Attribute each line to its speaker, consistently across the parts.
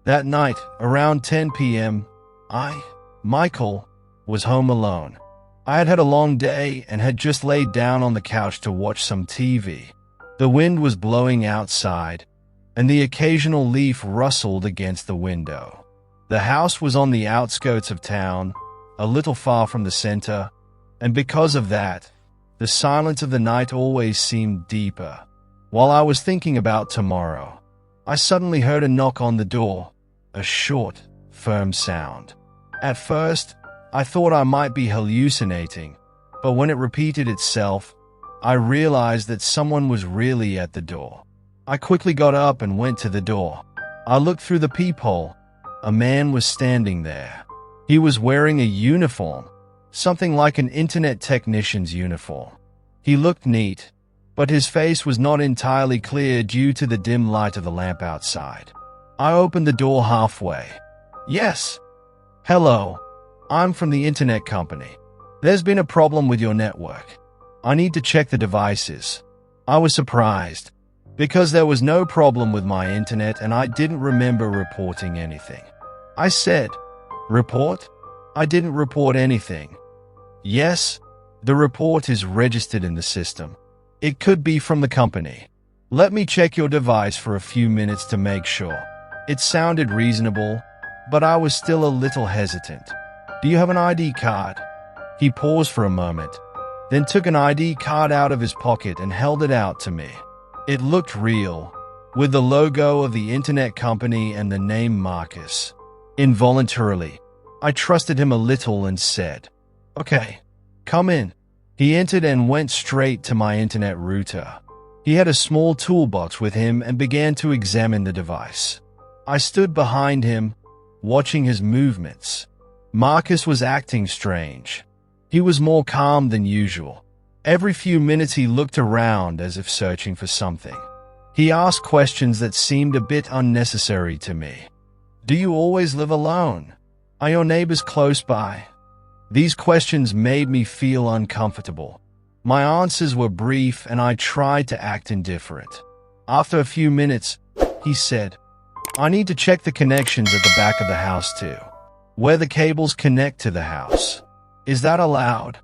Speaker 1: That night, around 10 p.m., Michael, was home alone. I had had a long day and had just laid down on the couch to watch some TV. The wind was blowing outside, and the occasional leaf rustled against the window. The house was on the outskirts of town, a little far from the center, and because of that, the silence of the night always seemed deeper. While I was thinking about tomorrow, I suddenly heard a knock on the door, a short, firm sound. At first, I thought I might be hallucinating, but when it repeated itself, I realized that someone was really at the door. I quickly got up and went to the door. I looked through the peephole. A man was standing there. He was wearing a uniform, something like an internet technician's uniform. He looked neat, but his face was not entirely clear due to the dim light of the lamp outside. I opened the door halfway. Yes. Hello. I'm from the internet company. There's been a problem with your network. I need to check the devices. I was surprised, because there was no problem with my internet and I didn't remember reporting anything. I said, "Report? I didn't report anything." "Yes, the report is registered in the system. It could be from the company. Let me check your device for a few minutes to make sure." It sounded reasonable, but I was still a little hesitant. "Do you have an ID card?" He paused for a moment, then took an ID card out of his pocket and held it out to me. It looked real, with the logo of the internet company and the name Marcus. Involuntarily, I trusted him a little and said, "Okay, come in." He entered and went straight to my internet router. He had a small toolbox with him and began to examine the device. I stood behind him, watching his movements. Marcus was acting strange. He was more calm than usual. Every few minutes he looked around as if searching for something. He asked questions that seemed a bit unnecessary to me. "Do you always live alone? Are your neighbors close by?" These questions made me feel uncomfortable. My answers were brief and I tried to act indifferent. After a few minutes, he said, "I need to check the connections at the back of the house too, where the cables connect to the house. Is that allowed?"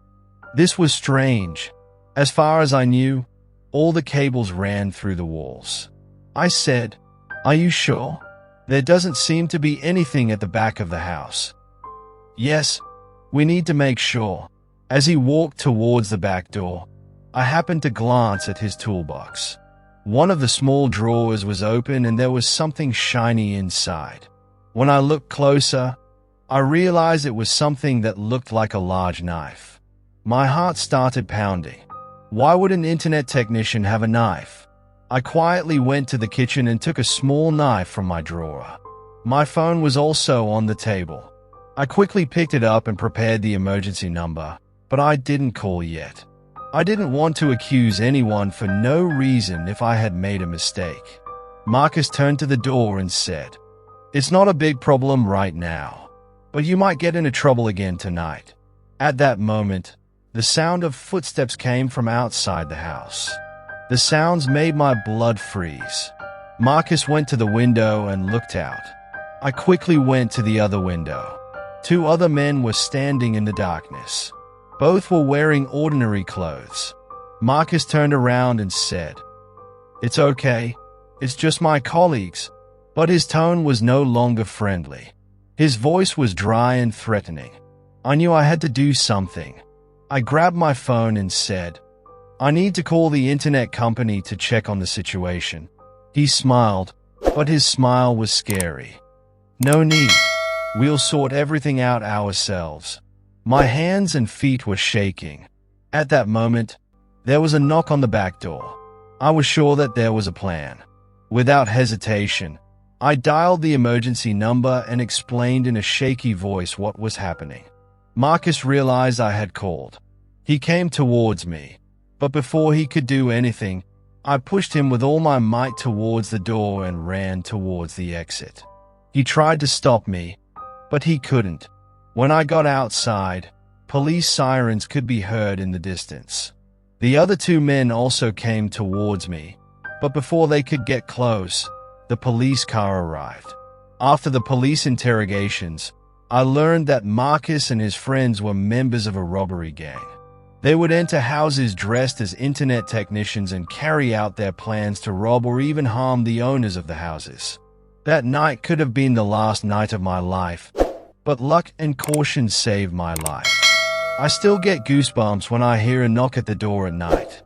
Speaker 1: This was strange. As far as I knew, all the cables ran through the walls. I said, "Are you sure? There doesn't seem to be anything at the back of the house." "Yes, we need to make sure." As he walked towards the back door, I happened to glance at his toolbox. One of the small drawers was open and there was something shiny inside. When I looked closer, I realized it was something that looked like a large knife. My heart started pounding. Why would an internet technician have a knife? I quietly went to the kitchen and took a small knife from my drawer. My phone was also on the table. I quickly picked it up and prepared the emergency number, but I didn't call yet. I didn't want to accuse anyone for no reason if I had made a mistake. Marcus turned to the door and said, "It's not a big problem right now, but you might get into trouble again tonight." At that moment, the sound of footsteps came from outside the house. The sounds made my blood freeze. Marcus went to the window and looked out. I quickly went to the other window. 2 other men were standing in the darkness. Both were wearing ordinary clothes. Marcus turned around and said, "It's okay. It's just my colleagues." But his tone was no longer friendly. His voice was dry and threatening. I knew I had to do something. I grabbed my phone and said, "I need to call the internet company to check on the situation." He smiled, but his smile was scary. "No need. We'll sort everything out ourselves." My hands and feet were shaking. At that moment, there was a knock on the back door. I was sure that there was a plan. Without hesitation, I dialed the emergency number and explained in a shaky voice what was happening. Marcus realized I had called. He came towards me, but before he could do anything, I pushed him with all my might towards the door and ran towards the exit. He tried to stop me, but he couldn't. When I got outside, police sirens could be heard in the distance. The other 2 men also came towards me, but before they could get close, the police car arrived. After the police interrogations, I learned that Marcus and his friends were members of a robbery gang. They would enter houses dressed as internet technicians and carry out their plans to rob or even harm the owners of the houses. That night could have been the last night of my life, but luck and caution saved my life. I still get goosebumps when I hear a knock at the door at night.